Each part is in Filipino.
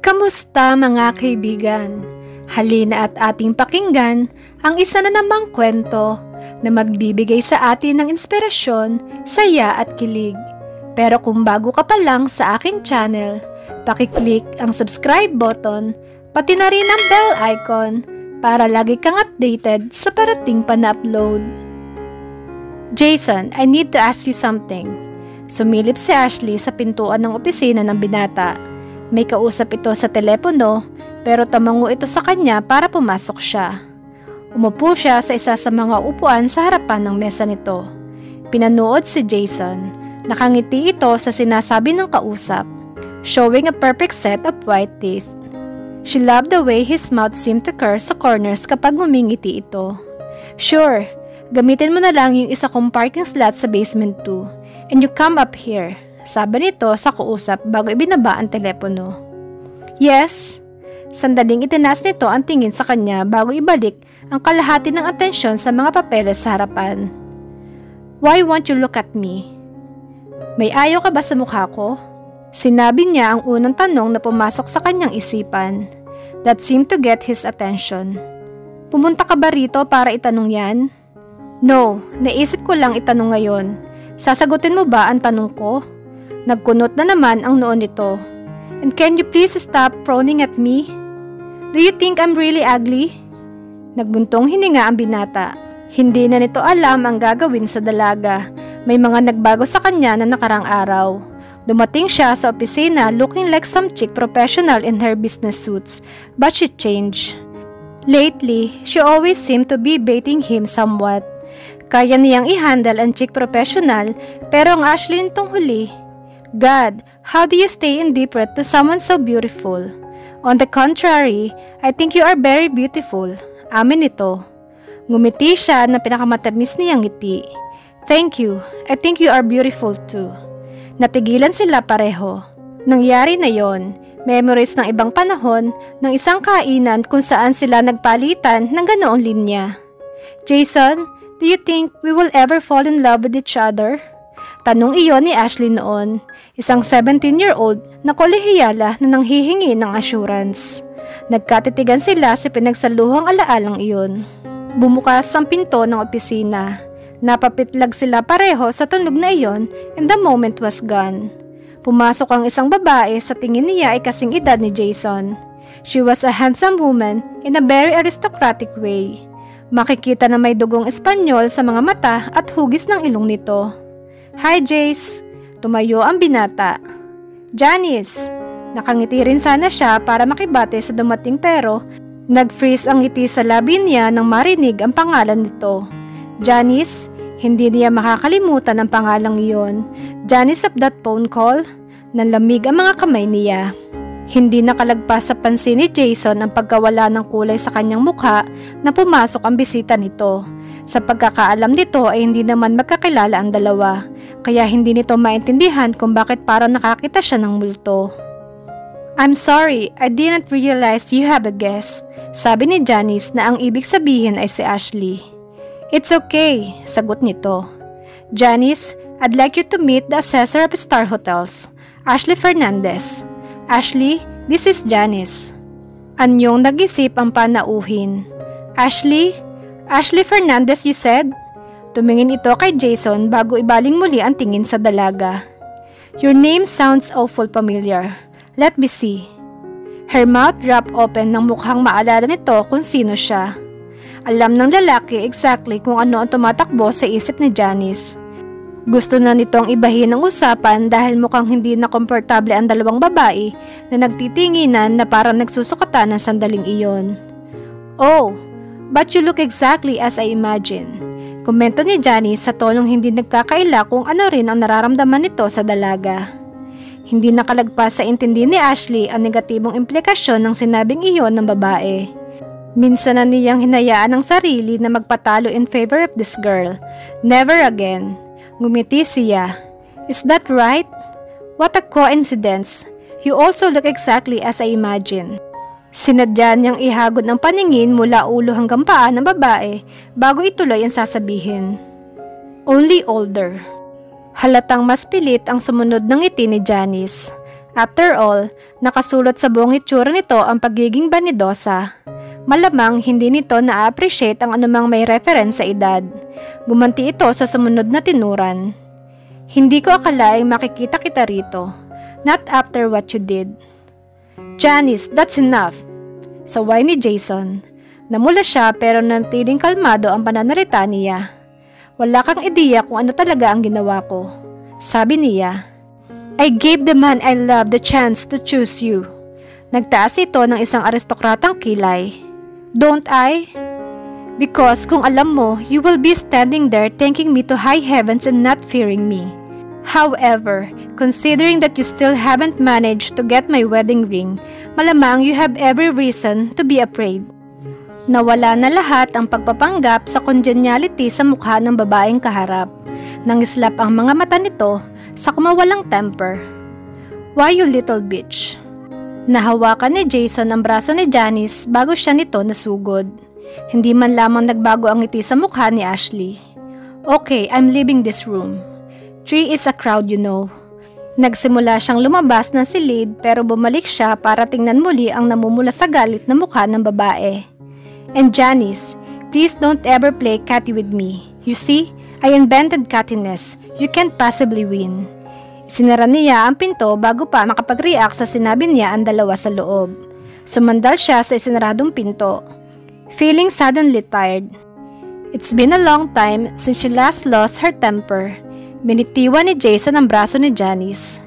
Kamusta mga kaibigan? Halina at ating pakinggan ang isa na namang kwento na magbibigay sa atin ng inspirasyon, saya at kilig. Pero kung bago ka pa lang sa aking channel, pakiclick ang subscribe button, pati na rin ang bell icon para lagi kang updated sa parating pa na upload. Jason, I need to ask you something. Sumilip si Ashley sa pintuan ng opisina ng binata. May kausap ito sa telepono pero tamango ito sa kanya para pumasok siya. Umupo siya sa isa sa mga upuan sa harapan ng mesa nito. Pinanood si Jason. Nakangiti ito sa sinasabi ng kausap, showing a perfect set of white teeth. She loved the way his mouth seemed to curve sa corners kapag humingiti ito. Sure, gamitin mo na lang yung isa kong parking slot sa basement 2 and you come up here. Sabi nito sa kausap bago ibinaba ang telepono. Yes. Sandaling itinaas nito ang tingin sa kanya bago ibalik ang kalahati ng atensyon sa mga papeles sa harapan. Why won't you look at me? May ayaw ka ba sa mukha ko? Sinabi niya ang unang tanong na pumasok sa kanyang isipan. That seemed to get his attention. Pumunta ka ba rito para itanong yan? No, naisip ko lang itanong ngayon. Sasagutin mo ba ang tanong ko? Nagkunot na naman ang noon nito. And can you please stop frowning at me? Do you think I'm really ugly? Nagbuntong hininga ang binata. Hindi na nito alam ang gagawin sa dalaga. May mga nagbago sa kanya na nakarang araw. Dumating siya sa opisina looking like some chick professional in her business suits, but she changed. Lately, she always seemed to be baiting him somewhat. Kaya niyang i-handle ang chick professional, pero ang Ashley nitong huli, God, how do you stay indifferent to someone so beautiful? On the contrary, I think you are very beautiful. Amin ito. Ngumiti siya na pinakamatamis niyang ngiti. Thank you. I think you are beautiful too. Natigilan sila pareho. Nangyari na yon. Memories ng ibang panahon ng isang kainan kung saan sila nagpalitan ng ganoong linya. Jason, do you think we will ever fall in love with each other? Tanong iyon ni Ashley noon, isang 17-year-old na kolehiyala na nanghihingi ng assurance. Nagkatitigan sila sa pinagsaluhang alaalang iyon. Bumukas ang pinto ng opisina. Napapitlag sila pareho sa tunog na iyon and the moment was gone. Pumasok ang isang babae sa tingin niya ay kasing edad ni Jason. She was a handsome woman in a very aristocratic way. Makikita na may dugong Espanyol sa mga mata at hugis ng ilong nito. Hi Jace! Tumayo ang binata. Janice! Nakangiti rin sana siya para makibate sa dumating pero nag-freeze ang ngiti sa labi niya nang marinig ang pangalan nito. Janice, hindi niya makakalimutan ang pangalang iyon. Janice of that phone call, nanlamig ang mga kamay niya. Hindi nakalagpas sa pansin ni Jason ang pagkawala ng kulay sa kanyang mukha na pumasok ang bisita nito. Sa pagkakaalam nito ay hindi naman magkakilala ang dalawa, kaya hindi nito maintindihan kung bakit parang nakakita siya ng multo. I'm sorry, I didn't realize you have a guest. Sabi ni Janice na ang ibig sabihin ay si Ashley. It's okay, sagot nito. Janice, I'd like you to meet the assessor of Star Hotels, Ashley Fernandez. Ashley, this is Janice. Anyong nag-isip ang panauhin. Ashley Fernandez, you said? Tumingin ito kay Jason bago ibaling muli ang tingin sa dalaga. Your name sounds awful familiar. Let me see. Her mouth dropped open nang mukhang maalala nito kung sino siya. Alam ng lalaki exactly kung ano ang tumatakbo sa isip ni Janice. Gusto na nitong ibahin ang usapan dahil mukhang hindi na komportable ang dalawang babae na nagtitinginan na parang nagsusukatan ng sandaling iyon. Oh, but you look exactly as I imagine. Komento ni Janice sa tonong hindi nagkakaila kung ano rin ang nararamdaman nito sa dalaga. Hindi nakalagpas sa intindi ni Ashley ang negatibong implikasyon ng sinabing iyon ng babae. Minsan na niyang hinayaan ang sarili na magpatalo in favor of this girl. Never again. Ngumiti siya. Is that right? What a coincidence. You also look exactly as I imagine. Sinadya niyang ihagod ng paningin mula ulo hanggang paa ng babae bago ituloy ang sasabihin. Only older. Halatang mas pilit ang sumunod ng ngiti ni Janice. After all, nakasulot sa buong itsura nito ang pagiging banidosa. Malamang hindi nito na-appreciate ang anumang may reference sa edad. Gumanti ito sa sumunod na tinuran. Hindi ko akalaing makikita kita rito. Not after what you did. Janice, that's enough. Saway ni Jason. Namula siya pero nanatiling kalmado ang pananarita niya. Wala kang ideya kung ano talaga ang ginawa ko. Sabi niya. I gave the man I love the chance to choose you. Nagtaas ito ng isang aristokratang kilay. Don't I? Because kung alam mo, you will be standing there thanking me to high heavens and not fearing me. However, considering that you still haven't managed to get my wedding ring, malamang you have every reason to be afraid. Nawala na lahat ang pagpapanggap sa congeniality sa mukha ng babaeng kaharap. Nangislap ang mga mata nito sa kumawalang temper. Why you little bitch? Nahawakan ni Jason ang braso ni Janice bago siya nito nasugod. Hindi man lamang nagbago ang ngiti sa mukha ni Ashley. Okay, I'm leaving this room. 3 is a crowd, you know. Nagsimula siyang lumabas ng silid pero bumalik siya para tingnan muli ang namumula sa galit na mukha ng babae. And Janice, please don't ever play catty with me. You see, I invented cattiness. You can't possibly win. Sinara niya ang pinto bago pa makapag-react sa sinabi niya ang dalawa sa loob. Sumandal siya sa isinaradong pinto. Feeling suddenly tired. It's been a long time since she last lost her temper. Binitiwan ni Jason ang braso ni Janice.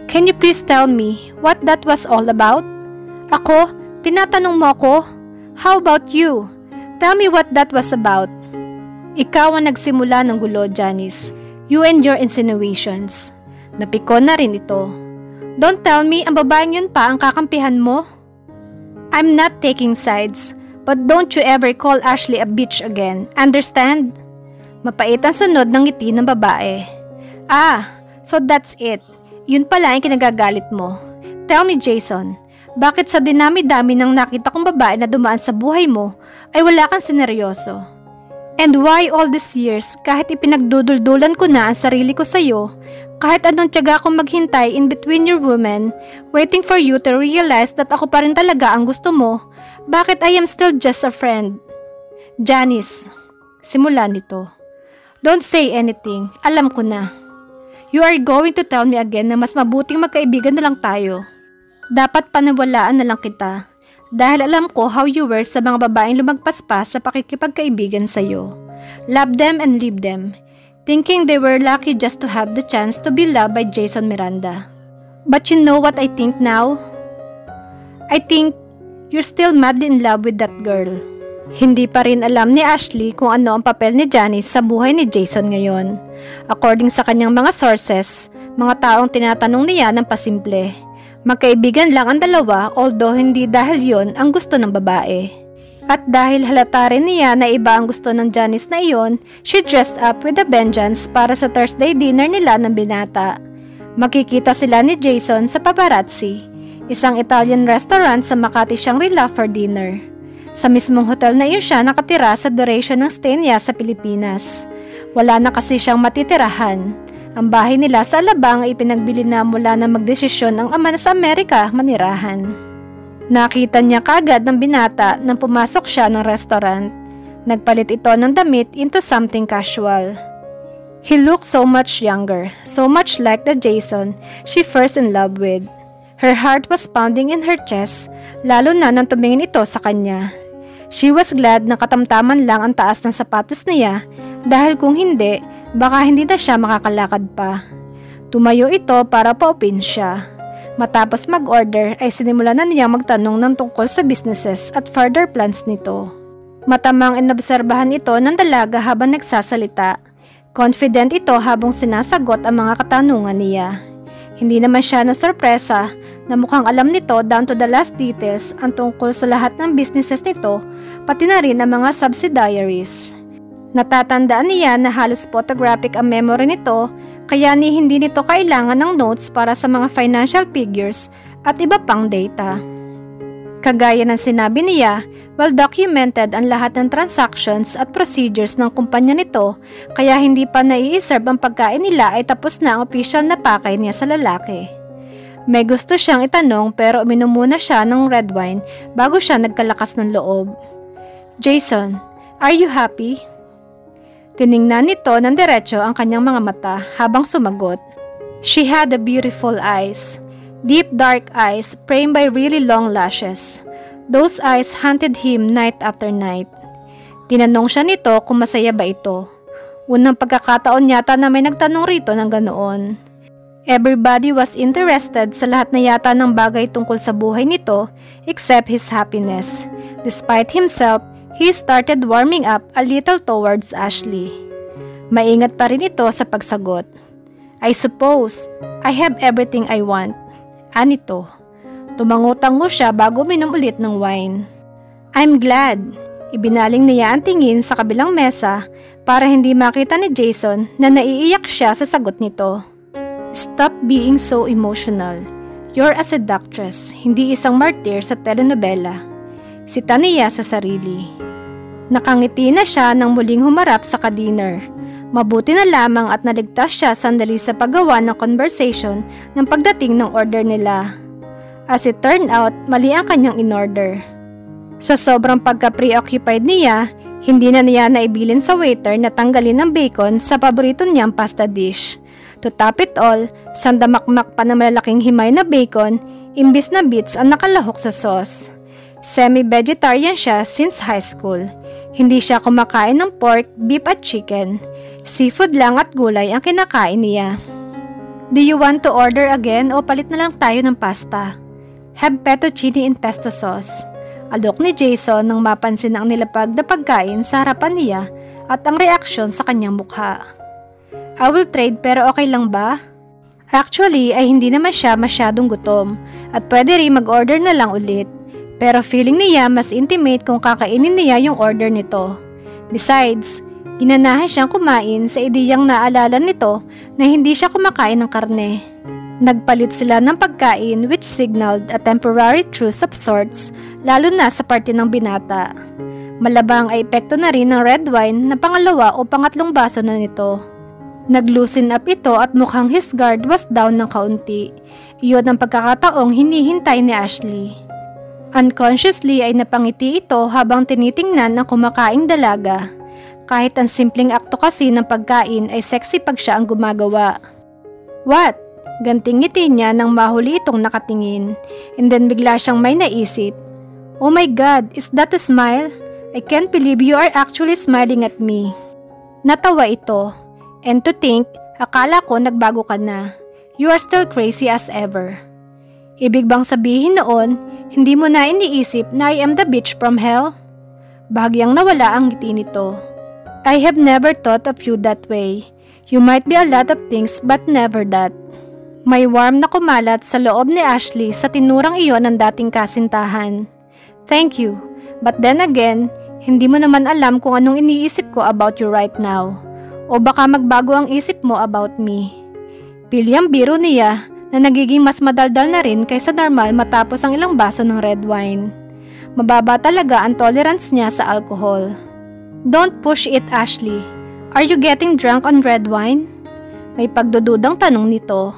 Can you please tell me what that was all about? Ako? Tinatanong mo ako? How about you? Tell me what that was about. Ikaw ang nagsimula ng gulo, Janice. You and your insinuations. Napikon na rin ito. Don't tell me ang babaeng yun pa ang kakampihan mo. I'm not taking sides, but don't you ever call Ashley a bitch again. Understand? Mapait ang sunod ng ngiti ng babae. Ah, so that's it. Yun pala ang kinagagalit mo. Tell me, Jason, bakit sa dinami-dami ng nakita kong babae na dumaan sa buhay mo ay wala kang sineryoso? And why all these years, kahit ipinagduduldulan ko na ang sarili ko sa'yo, kahit anong tiyaga kong maghintay in between your women, waiting for you to realize that ako pa rin talaga ang gusto mo, bakit I am still just a friend? Janice, simula nito. Don't say anything, alam ko na. You are going to tell me again na mas mabuting magkaibigan na lang tayo. Dapat paniwalaan na lang kita. Dahil alam ko how you were sa mga babaeng lumagpas pa sa pakikipagkaibigan sa'yo. Love them and leave them, thinking they were lucky just to have the chance to be loved by Jason Miranda. But you know what I think now? I think you're still madly in love with that girl. Hindi pa rin alam ni Ashley kung ano ang papel ni Janice sa buhay ni Jason ngayon. According sa kanyang mga sources, mga taong tinatanong niya ng pasimple. Magkaibigan lang ang dalawa although hindi dahil yon ang gusto ng babae. At dahil halata rin niya na iba ang gusto ng Janice na iyon, she dressed up with a vengeance para sa Thursday dinner nila ng binata. Makikita sila ni Jason sa Paparazzi, isang Italian restaurant sa Makati Shangri-La for dinner. Sa mismong hotel na iyon siya nakatira sa duration ng stay niya sa Pilipinas. Wala na kasi siyang matitirahan. Ang bahay nila sa Alabang ay ipinagbili na mula na magdesisyon ang ama na sa Amerika manirahan. Nakita niya kagad ng binata nang pumasok siya ng restaurant. Nagpalit ito ng damit into something casual. He looked so much younger, so much like the Jason she first in love with. Her heart was pounding in her chest, lalo na nang tumingin ito sa kanya. She was glad na katamtaman lang ang taas ng sapatos niya dahil kung hindi, baka hindi na siya makakalakad pa. Tumayo ito para pa-open siya. Matapos mag-order ay sinimula na niya magtanong ng tungkol sa businesses at further plans nito. Matamang inobserbahan ito ng dalaga habang nagsasalita. Confident ito habang sinasagot ang mga katanungan niya. Hindi naman siya nasurpresa na mukhang alam nito down to the last details ang tungkol sa lahat ng businesses nito, pati na rin ang mga subsidiaries. Natatandaan niya na halos photographic ang memory nito, kaya hindi nito kailangan ng notes para sa mga financial figures at iba pang data. Kagaya ng sinabi niya, well-documented ang lahat ng transactions at procedures ng kumpanya nito, kaya hindi pa nai-serve ang pagkain nila ay tapos na ang official na pakay niya sa lalaki. May gusto siyang itanong pero uminom muna siya ng red wine bago siya nagkalakas ng loob. Jason, are you happy? Tiningnan nito ng diretso ang kanyang mga mata habang sumagot. She had the beautiful eyes. Deep dark eyes framed by really long lashes. Those eyes haunted him night after night. Tinanong siya nito kung masaya ba ito. Unang pagkakataon yata na may nagtanong rito ng ganoon. Everybody was interested sa lahat na yata ng bagay tungkol sa buhay nito except his happiness. Despite himself, he started warming up a little towards Ashley. Maingat pa rin ito sa pagsagot. I suppose I have everything I want. Anito. Tumango-tango siya bago uminom ulit ng wine. I'm glad. Ibinaling niya ang tingin sa kabilang mesa para hindi makita ni Jason na naiiyak siya sa sagot nito. Stop being so emotional. You're a seductress, hindi isang martyr sa telenovela. Sita niya sa sarili. Nakangiti na siya nang muling humarap sa ka-dinner. Mabuti na lamang at naligtas siya sandali sa paggawa ng conversation ng pagdating ng order nila. As it turned out, mali ang kanyang in-order. Sa sobrang pagka-preoccupied niya, hindi na niya naibilin sa waiter na tanggalin ang bacon sa paborito niyang pasta dish. To top it all, sandamakmak pa na malalaking himay na bacon, imbis na bits ang nakalahok sa sauce. Semi-vegetarian siya since high school. Hindi siya kumakain ng pork, beef at chicken. Seafood lang at gulay ang kinakain niya. Do you want to order again o palit na lang tayo ng pasta? Have fettuccine in pesto sauce. Alok ni Jason nang mapansin ang nilapag na pagkain sa harapan niya at ang reaksyon sa kanyang mukha. I will trade pero okay lang ba? Actually ay hindi naman siya masyadong gutom at pwede rin mag-order na lang ulit. Pero feeling niya mas intimate kung kakainin niya yung order nito. Besides, ginanahan siyang kumain sa ideyang naalala nito na hindi siya kumakain ng karne. Nagpalit sila ng pagkain which signaled a temporary truce of sorts lalo na sa parte ng binata. Malabang ay epekto na rin ng red wine na pangalawa o pangatlong baso na nito. Nag-loosen up ito at mukhang his guard was down ng kaunti. Iyon ang pagkakataong hinihintay ni Ashley. Unconsciously ay napangiti ito habang tinitingnan ang kumakaing dalaga. Kahit ang simpleng akto kasi ng pagkain ay sexy pag siya ang gumagawa. What? Ganting ngiti niya nang mahuli itong nakatingin. And then bigla siyang may naisip. Oh my God, is that a smile? I can't believe you are actually smiling at me. Natawa ito. And to think, akala ko nagbago ka na. You are still crazy as ever. Ibig bang sabihin noon, hindi mo na iniisip na I am the bitch from hell? Bahagyang nawala ang ngiti nito. I have never thought of you that way. You might be a lot of things but never that. May warm na kumalat sa loob ni Ashley sa tinurang iyon ng dating kasintahan. Thank you, but then again, hindi mo naman alam kung anong iniisip ko about you right now. O baka magbago ang isip mo about me. Pilyang biro niya na nagiging mas madaldal na rin kaysa normal matapos ang ilang baso ng red wine. Mababa talaga ang tolerance niya sa alcohol. Don't push it, Ashley. Are you getting drunk on red wine? May pagdududang tanong nito.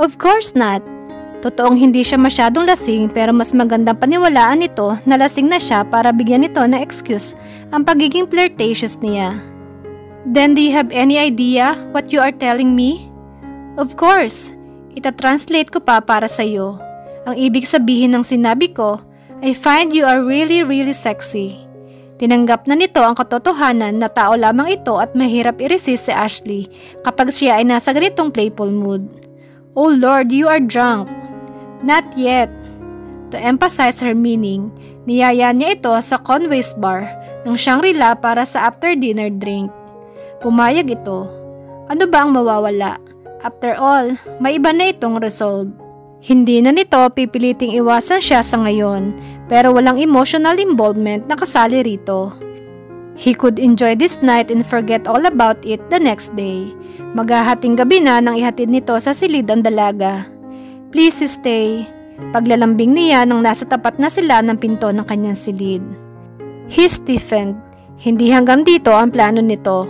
Of course not. Totoong hindi siya masyadong lasing pero mas magandang paniwalaan nito na lasing na siya para bigyan nito ng excuse ang pagiging flirtatious niya. Then do you have any idea what you are telling me? Of course. Ita-translate ko pa para sa'yo. Ang ibig sabihin ng sinabi ko, I find you are really really sexy. Tinanggap na nito ang katotohanan na tao lamang ito at mahirap i-resist si Ashley kapag siya ay nasa ganitong playful mood. Oh Lord, you are drunk. Not yet. To emphasize her meaning, niyaya niya ito sa Conway's Bar ng Shangri-La para sa after-dinner drink. Pumayag ito. Ano ba ang mawawala? After all, may iba na itong resolve. Hindi na nito pipiliting iwasan siya sa ngayon, pero walang emotional involvement na kasali rito. He could enjoy this night and forget all about it the next day. Maghahating gabi na nang ihatid nito sa silid ang dalaga. Please stay. Paglalambing niya nang nasa tapat na sila ng pinto ng kanyang silid. He stiffened. Hindi hanggang dito ang plano nito.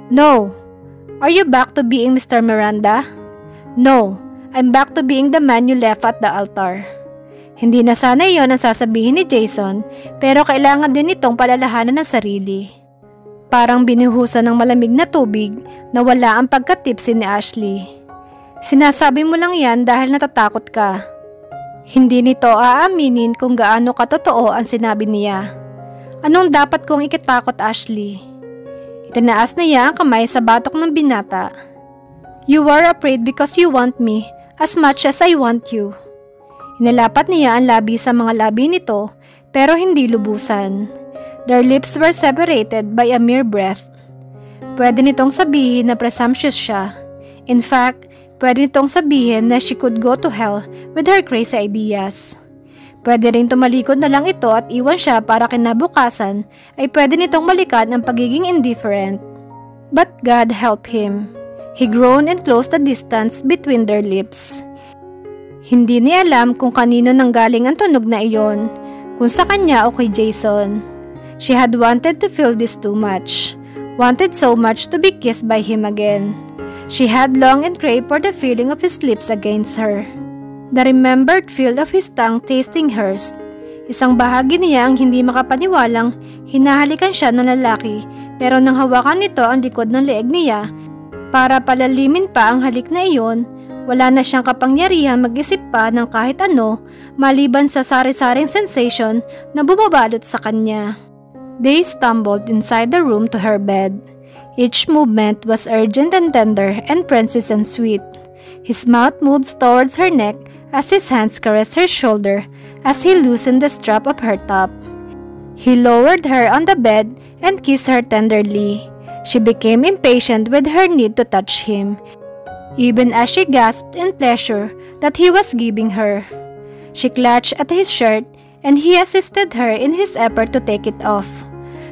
No. Are you back to being Mr. Miranda? No. I'm back to being the man you left at the altar. Hindi na sana iyon ang sasabihin ni Jason, pero kailangan din itong palalahanan ng sarili. Parang binuhusan ng malamig na tubig na wala ang pagkatipsi ni Ashley. Sinasabi mo lang yan dahil natatakot ka. Hindi nito aaminin kung gaano katotoo ang sinabi niya. Anong dapat kong ikitakot, Ashley? Itinaas niya ang kamay sa batok ng binata. You are afraid because you want me as much as I want you. Inalapat niya ang labi sa mga labi nito pero hindi lubusan. Their lips were separated by a mere breath. Pwede nitong sabihin na presumptuous siya. In fact, pwede nitong sabihin na she could go to hell with her crazy ideas. Pwede rin tumalikod na lang ito at iwan siya para kinabukasan ay pwede nitong malikan ang pagiging indifferent. But God help him. He groaned and closed the distance between their lips. Hindi niya alam kung kanino nanggaling ang tunog na iyon, kung sa kanya o kay Jason. She had wanted to feel this too much, wanted so much to be kissed by him again. She had longed and craved for the feeling of his lips against her. The remembered feel of his tongue tasting hers. Isang bahagi niya ang hindi makapaniwalang hinahalikan siya ng lalaki pero nang hawakan nito ang likod ng leeg niya para palalimin pa ang halik na iyon, wala na siyang kapangyarihan mag-isip pa ng kahit ano maliban sa sari-saring sensation na bumabalot sa kanya. They stumbled inside the room to her bed. Each movement was urgent and tender and princess and sweet. His mouth moved towards her neck as his hands caressed her shoulder as he loosened the strap of her top. He lowered her on the bed and kissed her tenderly. She became impatient with her need to touch him, even as she gasped in pleasure that he was giving her. She clutched at his shirt and he assisted her in his effort to take it off.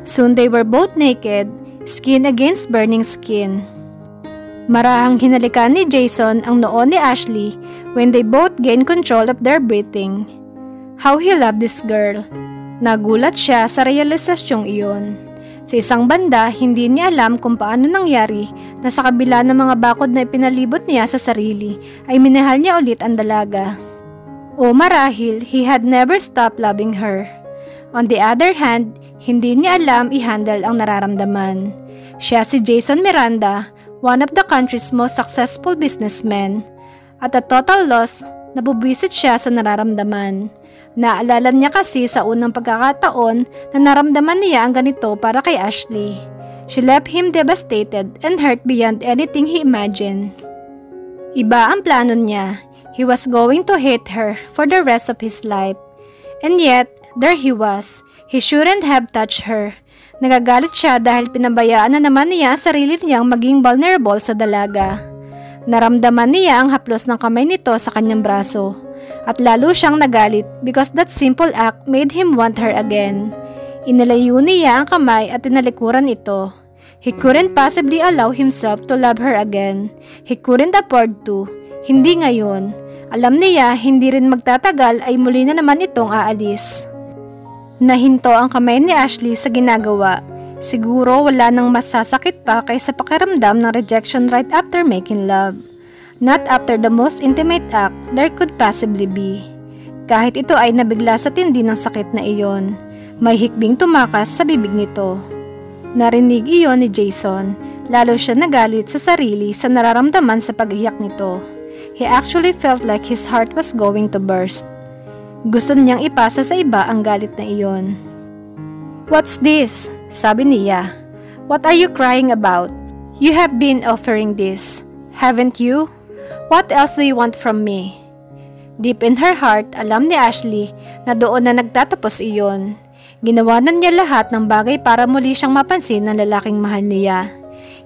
Soon they were both naked, skin against burning skin. Marahang hinalikan ni Jason ang noo ni Ashley when they both gained control of their breathing. How he loved this girl. Nagulat siya sa realisasyong iyon. Sa isang banda, hindi niya alam kung paano nangyari na sa kabila ng mga bakod na ipinalibot niya sa sarili, ay minahal niya ulit ang dalaga. O marahil, he had never stopped loving her. On the other hand, hindi niya alam i-handle ang nararamdaman. Siya si Jason Miranda, one of the country's most successful businessmen. At a total loss, nabubwisit siya sa nararamdaman. Naalala niya kasi sa unang pagkakataon na naramdaman niya ang ganito para kay Ashley. She left him devastated and hurt beyond anything he imagined. Iba ang plano niya. He was going to hate her for the rest of his life. And yet, there he was. He shouldn't have touched her. Nagagalit siya dahil pinabayaan na naman niya sarili niyang maging vulnerable sa dalaga. Naramdaman niya ang haplos ng kamay nito sa kanyang braso. At lalo siyang nagalit because that simple act made him want her again. Inalayo niya ang kamay at tinalikuran ito. He couldn't possibly allow himself to love her again. He couldn't afford to. Hindi ngayon. Alam niya hindi rin magtatagal ay muli na naman itong aalis. Nahinto ang kamay ni Ashley sa ginagawa. Siguro wala nang masasakit pa kaysa pakiramdam ng rejection right after making love. Not after the most intimate act there could possibly be. Kahit ito ay nabigla sa tindi ng sakit na iyon, may hikbing tumakas sa bibig nito. Narinig iyon ni Jason, lalo siya nagalit sa sarili sa nararamdaman sa pag-iyak nito. He actually felt like his heart was going to burst. Gusto niyang ipasa sa iba ang galit na iyon. "What's this?" sabi niya. "What are you crying about? You have been offering this, haven't you? What else do you want from me?" Deep in her heart, alam ni Ashley na doon na nagtatapos iyon. Ginawa na niya lahat ng bagay para muli siyang mapansin ng lalaking mahal niya.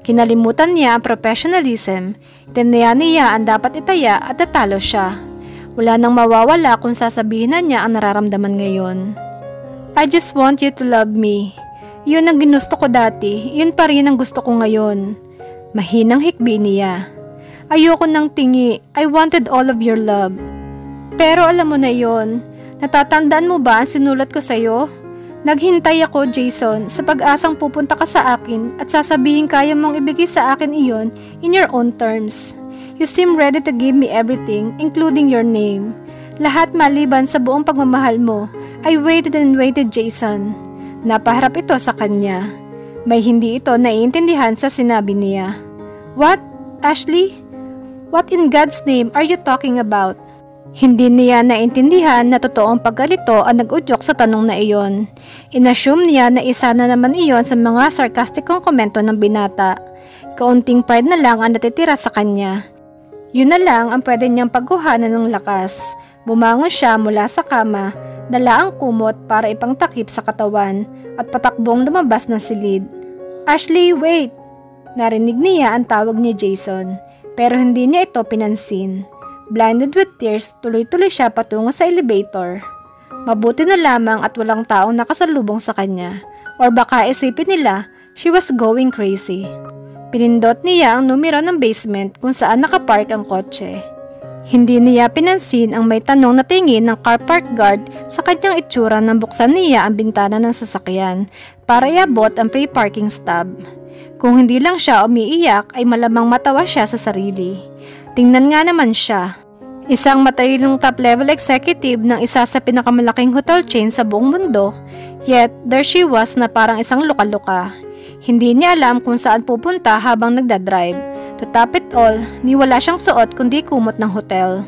Kinalimutan niya ang professionalism, tinaya niya ang dapat itaya at tatalo siya. Wala nang mawawala kung sasabihin na niya ang nararamdaman ngayon. "I just want you to love me. Yun ang ginusto ko dati, yun pa rin ang gusto ko ngayon." Mahinang hikbi niya. "Ayoko ng tingi, I wanted all of your love." "Pero alam mo na yon. Natatandaan mo ba ang sinulat ko sa'yo? Naghintay ako, Jason, sa pag-asang pupunta ka sa akin at sasabihin kaya mong ibigay sa akin iyon in your own terms. You seem ready to give me everything, including your name. Lahat maliban sa buong pagmamahal mo. I waited and waited, Jason. Napaharap ito sa kanya. May hindi ito naiintindihan sa sinabi niya. What? Ashley? What in God's name are you talking about? Hindi niya naintindihan na totoong paggalito ang nag-udyok sa tanong na iyon. Inassume niya na isa na naman iyon sa mga sarkastikong komento ng binata. Kaunting pride na lang ang natitira sa kanya. Yun na lang ang pwede niyang pagkuhanan ng lakas. Bumangon siya mula sa kama, dala ang kumot para ipangtakip sa katawan at patakbong lumabas ng silid. Ashley, wait! Narinig niya ang tawag ni Jason, pero hindi niya ito pinansin. Blinded with tears, tuloy-tuloy siya patungo sa elevator. Mabuti na lamang at walang taong nakasalubong sa kanya, or baka isipin nila she was going crazy. Pinindot niya ang numero ng basement kung saan nakapark ang kotse. Hindi niya pinansin ang may tanong na tingin ng car park guard sa kanyang itsura nang buksan niya ang bintana ng sasakyan para iabot ang pre-parking stub. Kung hindi lang siya umiiyak ay malamang matawa siya sa sarili. Tingnan nga naman siya. Isang matalinong top-level executive ng isa sa pinakamalaking hotel chain sa buong mundo, yet there she was na parang isang luka-luka. Hindi niya alam kung saan pupunta habang nagdadrive. To top it all, ni wala siyang suot kundi kumot ng hotel.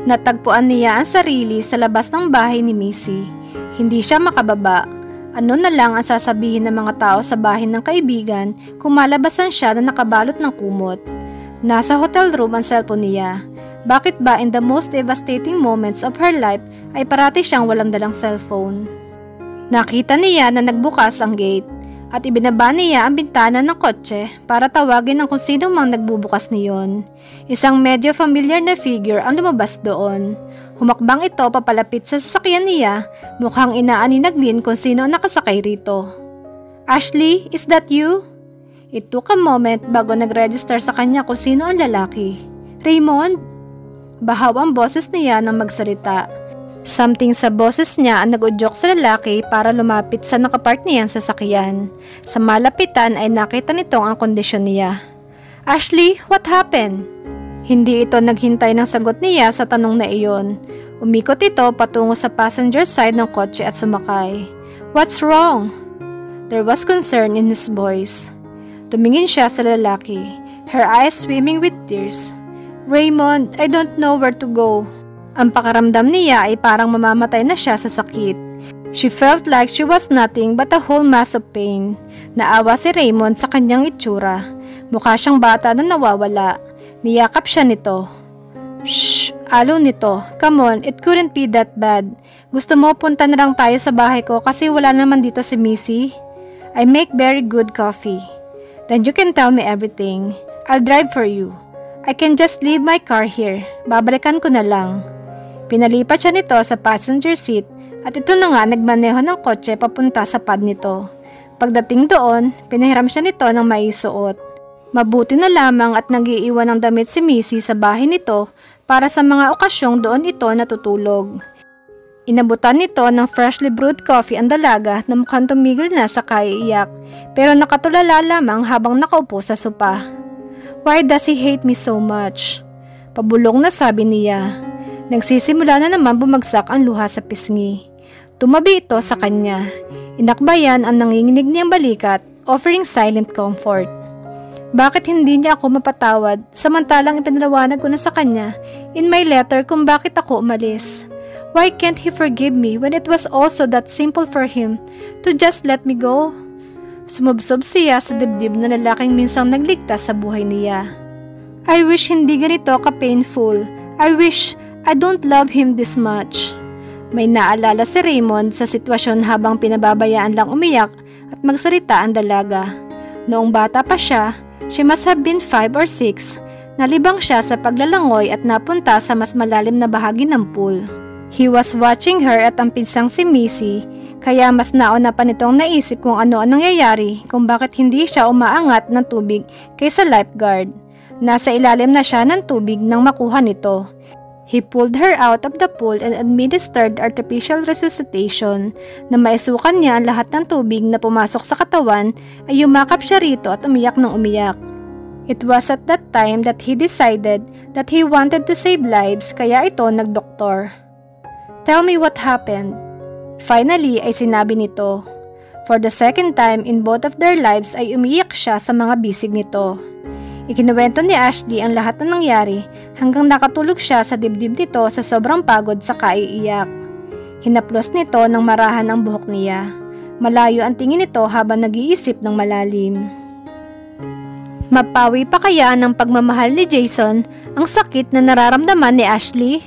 Natagpuan niya ang sarili sa labas ng bahay ni Missy. Hindi siya makababa. Ano na lang ang sasabihin ng mga tao sa bahay ng kaibigan kung malabasan siya na nakabalot ng kumot. Nasa hotel room ang cellphone niya. Bakit ba in the most devastating moments of her life ay parati siyang walang dalang cellphone? Nakita niya na nagbukas ang gate at ibinaba niya ang bintana ng kotse para tawagin ang kung sino mang nagbubukas niyon. Isang medyo familiar na figure ang lumabas doon. Humakbang ito papalapit sa sasakyan niya, mukhang inaaninag din kung sino ang nakasakay rito. Ashley, is that you? It took a moment bago nag-register sa kanya kung sino ang lalaki. Raymond? Bahaw ang boses niya nang magsalita. Something sa boses niya ang nag-udyok sa lalaki para lumapit sa nakapark niyang sasakyan. Sa malapitan ay nakita nitong ang kondisyon niya. Ashley, what happened? Hindi ito naghintay ng sagot niya sa tanong na iyon. Umikot ito patungo sa passenger side ng kotse at sumakay. What's wrong? There was concern in his voice. Tumingin siya sa lalaki, her eyes swimming with tears. Raymond, I don't know where to go. Ang pakaramdam niya ay parang mamamatay na siya sa sakit. She felt like she was nothing but a whole mass of pain. Naawa si Raymond sa kanyang itsura. Mukha siyang bata na nawawala. Niyakap siya nito. Shh! Alo nito. Come on, it couldn't be that bad. Gusto mo punta na lang tayo sa bahay ko kasi wala naman dito si Missy? I make very good coffee. Then you can tell me everything. I'll drive for you. I can just leave my car here. Babalikan ko na lang. Pinalipat siya nito sa passenger seat at ito na nga nagmaneho ng kotse papunta sa pad nito. Pagdating doon, pinahiram siya nito ng maisuot. Mabuti na lamang at nag-iiwan ng damit si Missy sa bahay nito para sa mga okasyong doon ito natutulog. Inabutan nito ng freshly brewed coffee ang dalaga na mukhang tumigil na sa kaiiyak pero nakatulala lamang habang nakaupo sa sopa. Why does he hate me so much? Pabulong na sabi niya. Nagsisimula na naman bumagsak ang luha sa pisngi. Tumabi ito sa kanya. Inakbayan ang nanginginig niyang balikat, offering silent comfort. Bakit hindi niya ako mapatawad samantalang ipinalawanag ko na sa kanya in my letter kung bakit ako umalis? Why can't he forgive me when it was also that simple for him to just let me go? Sumubsob siya sa dibdib na lalaking minsang nagligtas sa buhay niya. I wish hindi ganito ka-painful. I wish I don't love him this much. May naalala si Raymond sa sitwasyon habang pinababayaan lang umiyak at magsalita ang dalaga. Noong bata pa siya, she must have been 5 or 6, nalibang siya sa paglalangoy at napunta sa mas malalim na bahagi ng pool. He was watching her at ang pinsang si Missy, kaya mas nauna pa nitong naisip kung ano ang nangyayari kung bakit hindi siya umaangat ng tubig kaysa lifeguard. Nasa ilalim na siya ng tubig nang makuha nito. He pulled her out of the pool and administered artificial resuscitation. Na maisukan niya ang lahat ng tubig na pumasok sa katawan ay yumakap siya rito at umiyak ng umiyak. It was at that time that he decided that he wanted to save lives kaya ito nagdoktor. Tell me what happened. Finally ay sinabi nito. For the second time in both of their lives ay umiyak siya sa mga bisig nito. Ikinuwento ni Ashley ang lahat ng nangyari hanggang nakatulog siya sa dibdib nito sa sobrang pagod sa kaiiyak. Hinaplos nito ng marahan ang buhok niya. Malayo ang tingin nito habang nag-iisip ng malalim. Mapawi pa kaya ng pagmamahal ni Jason ang sakit na nararamdaman ni Ashley?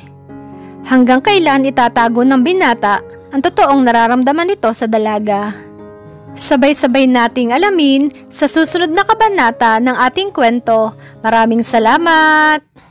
Hanggang kailan itatago ng binata ang totoong nararamdaman nito sa dalaga? Sabay-sabay nating alamin sa susunod na kabanata ng ating kwento. Maraming salamat!